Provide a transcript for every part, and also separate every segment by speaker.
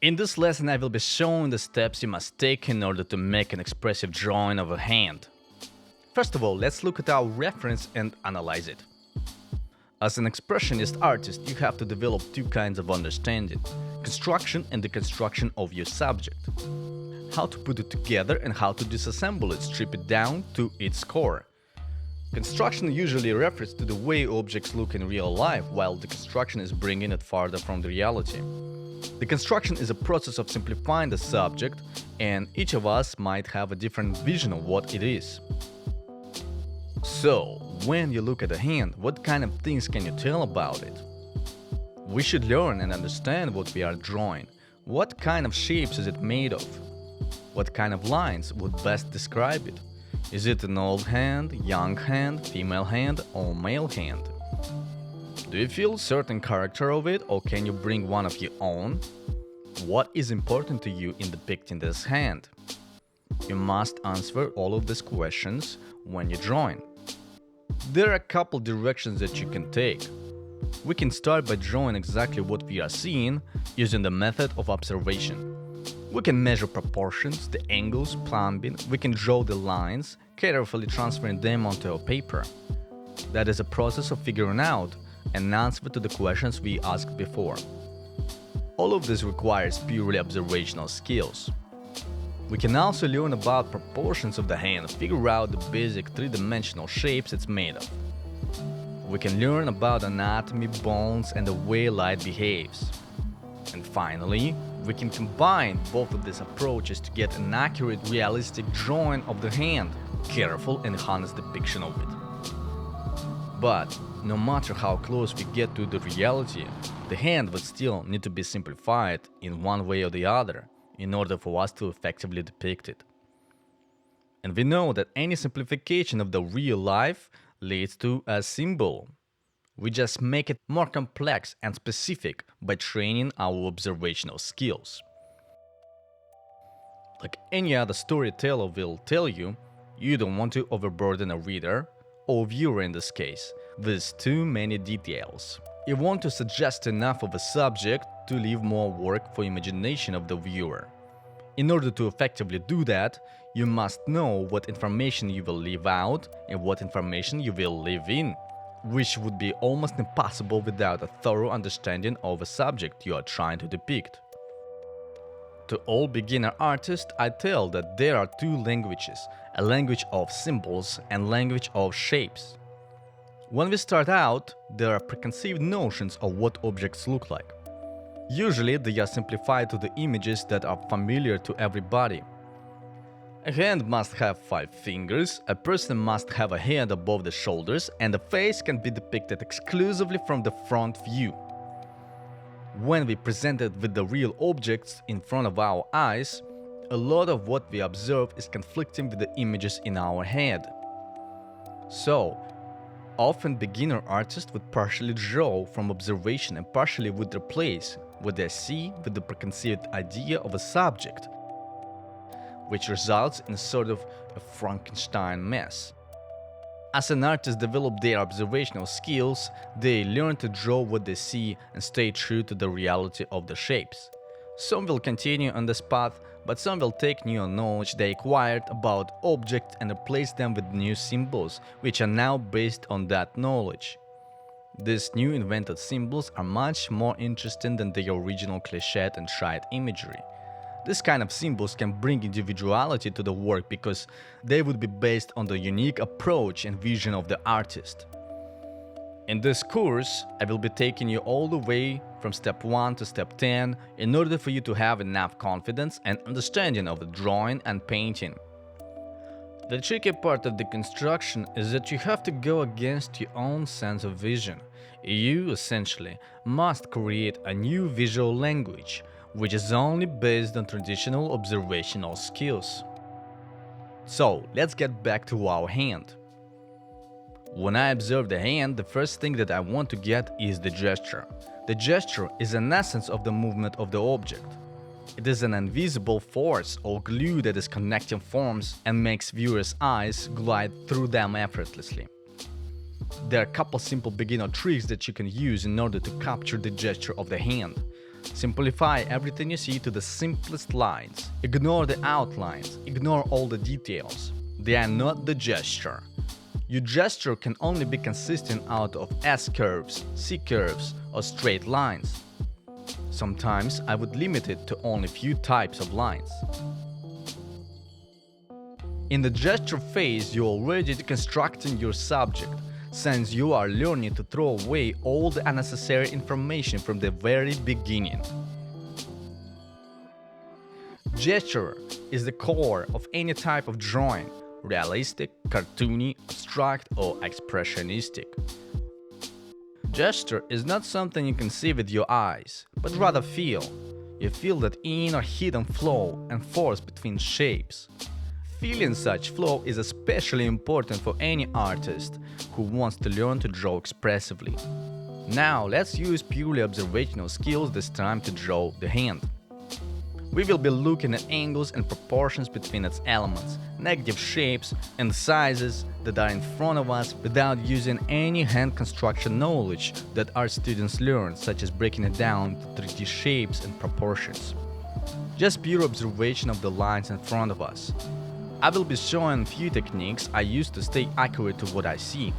Speaker 1: In this lesson I will be showing the steps you must take in order to make an expressive drawing of a hand. First of all, let's look at our reference and analyze it. As an expressionist artist, you have to develop two kinds of understanding: construction and deconstruction of your subject. How to put it together and how to disassemble it, strip it down to its core. Construction usually refers to the way objects look in real life, while deconstruction is bringing it farther from the reality. Deconstruction is a process of simplifying the subject, and each of us might have a different vision of what it is. So, when you look at a hand, what kind of things can you tell about it? We should learn and understand what we are drawing. What kind of shapes is it made of? What kind of lines would best describe it? Is it an old hand, young hand, female hand, or male hand? Do you feel certain character of it, or can you bring one of your own? What is important to you in depicting this hand? You must answer all of these questions when you're drawing. There are a couple directions that you can take. We can start by drawing exactly what we are seeing using the method of observation. We can measure proportions, the angles, plumbing, we can draw the lines, carefully transferring them onto a paper. That is a process of figuring out an answer to the questions we asked before. All of this requires purely observational skills. We can also learn about proportions of the hand, figure out the basic three-dimensional shapes it's made of. We can learn about anatomy, bones, and the way light behaves. And finally, we can combine both of these approaches to get an accurate, realistic drawing of the hand, careful and honest depiction of it. But no matter how close we get to the reality, the hand would still need to be simplified in one way or the other in order for us to effectively depict it. And we know that any simplification of the real life leads to a symbol. We just make it more complex and specific by training our observational skills. Like any other storyteller will tell you, you don't want to overburden a reader, or viewer in this case, with too many details. You want to suggest enough of a subject to leave more work for imagination of the viewer. In order to effectively do that, you must know what information you will leave out and what information you will leave in, which would be almost impossible without a thorough understanding of a subject you are trying to depict. To all beginner artists, I tell that there are two languages, a language of symbols and language of shapes. When we start out, there are preconceived notions of what objects look like. Usually they are simplified to the images that are familiar to everybody. A hand must have 5 fingers, a person must have a hand above the shoulders, and the face can be depicted exclusively from the front view. When we present it with the real objects in front of our eyes, a lot of what we observe is conflicting with the images in our head. So, often beginner artists would partially draw from observation and partially would replace what they see with the preconceived idea of a subject, which results in sort of a Frankenstein mess. As an artist develops their observational skills, they learn to draw what they see and stay true to the reality of the shapes. Some will continue on this path, but some will take new knowledge they acquired about objects and replace them with new symbols, which are now based on that knowledge. These new invented symbols are much more interesting than the original cliched and tried imagery. This kind of symbols can bring individuality to the work because they would be based on the unique approach and vision of the artist. In this course, I will be taking you all the way from step 1 to step 10 in order for you to have enough confidence and understanding of the drawing and painting. The tricky part of deconstruction is that you have to go against your own sense of vision. You, essentially, must create a new visual language, which is only based on traditional observational skills. So, let's get back to our hand. When I observe the hand, the first thing that I want to get is the gesture. The gesture is an essence of the movement of the object. It is an invisible force or glue that is connecting forms and makes viewers' eyes glide through them effortlessly. There are a couple simple beginner tricks that you can use in order to capture the gesture of the hand. Simplify everything you see to the simplest lines. Ignore the outlines, ignore all the details. They are not the gesture. Your gesture can only be consistent out of S-curves, C-curves, or straight lines. Sometimes I would limit it to only few types of lines. In the gesture phase, you're already deconstructing your subject, since you are learning to throw away all the unnecessary information from the very beginning. Gesture is the core of any type of drawing, realistic, cartoony, abstract, or expressionistic. Gesture is not something you can see with your eyes, but rather feel. You feel that inner or hidden flow and force between shapes. Feeling such flow is especially important for any artist who wants to learn to draw expressively. Now let's use purely observational skills this time to draw the hand. We will be looking at angles and proportions between its elements, negative shapes and sizes that are in front of us without using any hand construction knowledge that our students learn, such as breaking it down to 3D shapes and proportions. Just pure observation of the lines in front of us. I will be showing few techniques I use to stay accurate to what I see.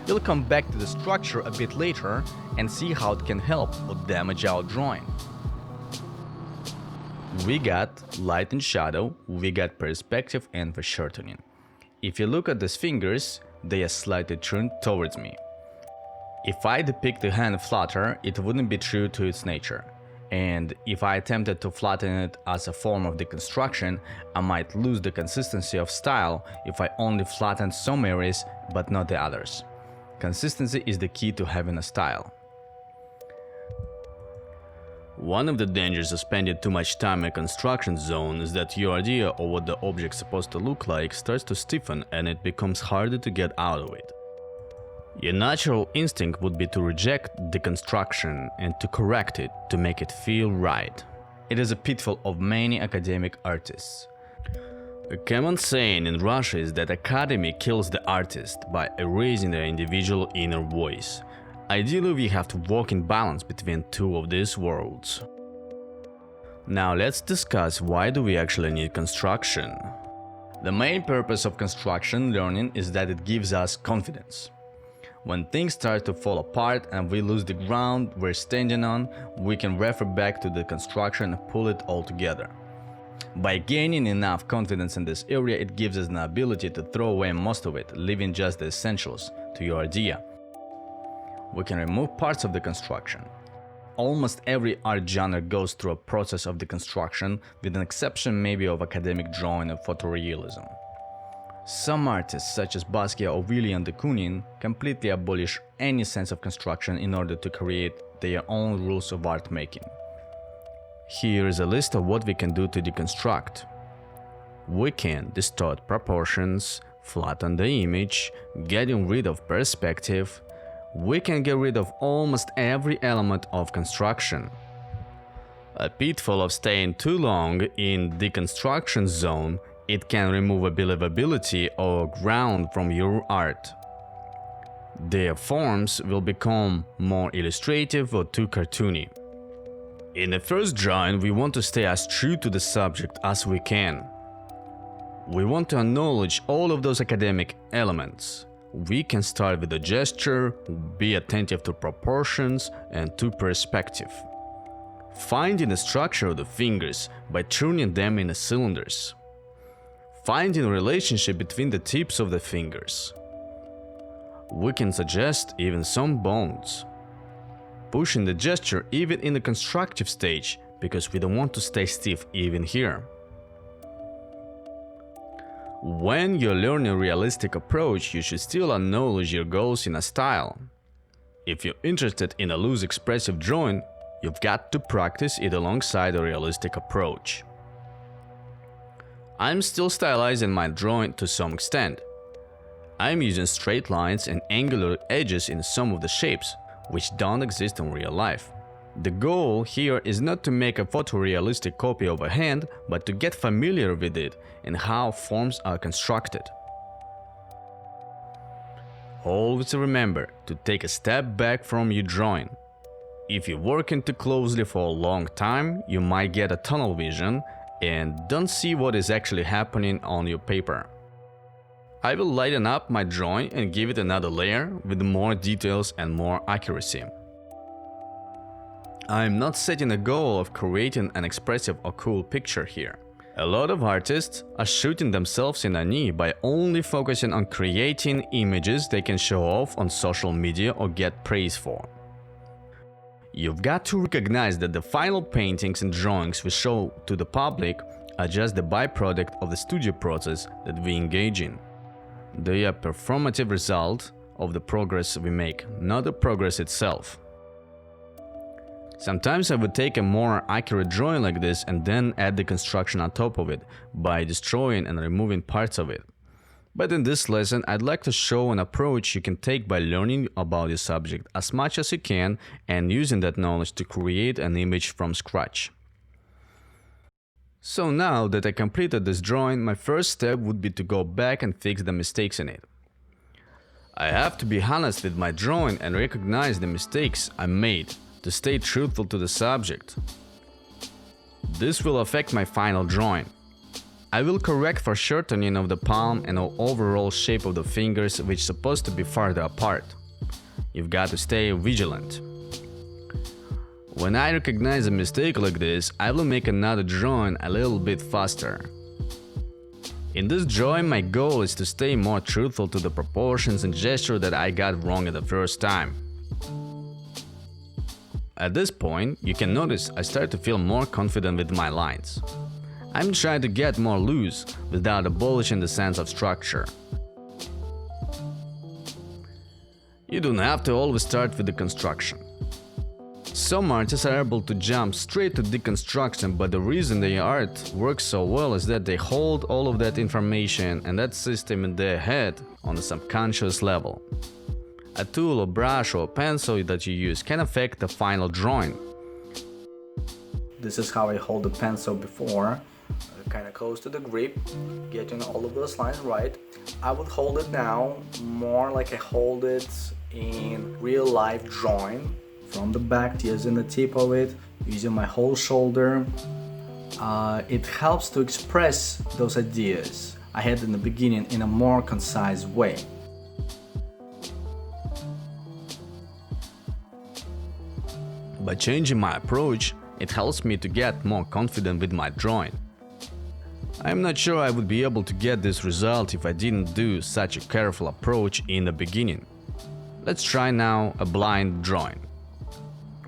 Speaker 1: We'll come back to the structure a bit later and see how it can help or damage our drawing. We got light and shadow, we got perspective and foreshortening. If you look at these fingers, they are slightly turned towards me. If I depict the hand flatter, it wouldn't be true to its nature. And if I attempted to flatten it as a form of deconstruction, I might lose the consistency of style if I only flattened some areas but not the others. Consistency is the key to having a style. One of the dangers of spending too much time in a construction zone is that your idea of what the object's supposed to look like starts to stiffen and it becomes harder to get out of it. Your natural instinct would be to reject deconstruction and to correct it to make it feel right. It is a pitfall of many academic artists. A common saying in Russia is that academy kills the artist by erasing their individual inner voice. Ideally, we have to walk in balance between two of these worlds. Now let's discuss why do we actually need construction. The main purpose of construction learning is that it gives us confidence. When things start to fall apart and we lose the ground we're standing on, we can refer back to the construction and pull it all together. By gaining enough confidence in this area, it gives us an ability to throw away most of it, leaving just the essentials to your idea. We can remove parts of the construction. Almost every art genre goes through a process of deconstruction, with an exception maybe of academic drawing and photorealism. Some artists, such as Basquiat or William de Kooning, completely abolish any sense of construction in order to create their own rules of art making. Here is a list of what we can do to deconstruct. We can distort proportions, flatten the image, getting rid of perspective. We can get rid of almost every element of construction. A pitfall of staying too long in deconstruction zone, it can remove a believability or ground from your art. Their forms will become more illustrative or too cartoony. In the first drawing, we want to stay as true to the subject as we can. We want to acknowledge all of those academic elements. We can start with a gesture, be attentive to proportions and to perspective. Finding the structure of the fingers by turning them into cylinders. Finding a relationship between the tips of the fingers. We can suggest even some bones. Pushing the gesture even in the constructive stage, because we don't want to stay stiff even here. When you're learning a realistic approach, you should still acknowledge your goals in a style. If you're interested in a loose expressive drawing, you've got to practice it alongside a realistic approach. I'm still stylizing my drawing to some extent. I'm using straight lines and angular edges in some of the shapes, which don't exist in real life. The goal here is not to make a photorealistic copy of a hand, but to get familiar with it and how forms are constructed. Always remember to take a step back from your drawing. If you're working too closely for a long time, you might get a tunnel vision and don't see what is actually happening on your paper. I will lighten up my drawing and give it another layer with more details and more accuracy. I am not setting a goal of creating an expressive or cool picture here. A lot of artists are shooting themselves in the knee by only focusing on creating images they can show off on social media or get praise for. You've got to recognize that the final paintings and drawings we show to the public are just the byproduct of the studio process that we engage in. They are a performative result of the progress we make, not the progress itself. Sometimes I would take a more accurate drawing like this and then add deconstruction on top of it by destroying and removing parts of it. But in this lesson, I'd like to show an approach you can take by learning about your subject as much as you can and using that knowledge to create an image from scratch. So now that I completed this drawing, my first step would be to go back and fix the mistakes in it. I have to be honest with my drawing and recognize the mistakes I made to stay truthful to the subject. This will affect my final drawing. I will correct for shortening of the palm and the overall shape of the fingers, which is supposed to be farther apart. You've got to stay vigilant. When I recognize a mistake like this, I will make another drawing a little bit faster. In this drawing, my goal is to stay more truthful to the proportions and gesture that I got wrong at the first time. At this point, you can notice I start to feel more confident with my lines. I'm trying to get more loose without abolishing the sense of structure. You don't have to always start with deconstruction. Some artists are able to jump straight to deconstruction, but the reason their art works so well is that they hold all of that information and that system in their head on a subconscious level. A tool or brush or pencil that you use can affect the final drawing.
Speaker 2: This is how I hold the pencil before, kind of close to the grip, getting all of those lines right. I would hold it now more like I hold it in real life drawing, from the back, using the tip of it, using my whole shoulder. It helps to express those ideas I had in the beginning in a more concise way.
Speaker 1: By changing my approach, it helps me to get more confident with my drawing. I'm not sure I would be able to get this result if I didn't do such a careful approach in the beginning. Let's try now a blind drawing.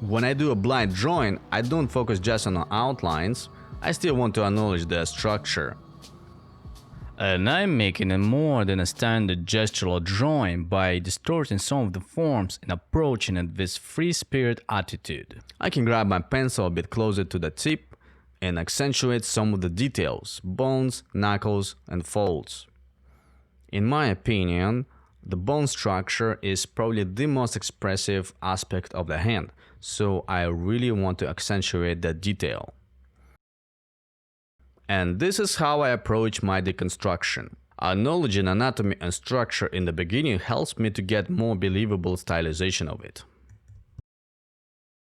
Speaker 1: When I do a blind drawing, I don't focus just on the outlines, I still want to acknowledge the structure. And I'm making it more than a standard gestural drawing by distorting some of the forms and approaching it with free-spirit attitude. I can grab my pencil a bit closer to the tip and accentuate some of the details, bones, knuckles, and folds. In my opinion, the bone structure is probably the most expressive aspect of the hand, so I really want to accentuate that detail. And this is how I approach my deconstruction. Acknowledging anatomy and structure in the beginning helps me to get more believable stylization of it.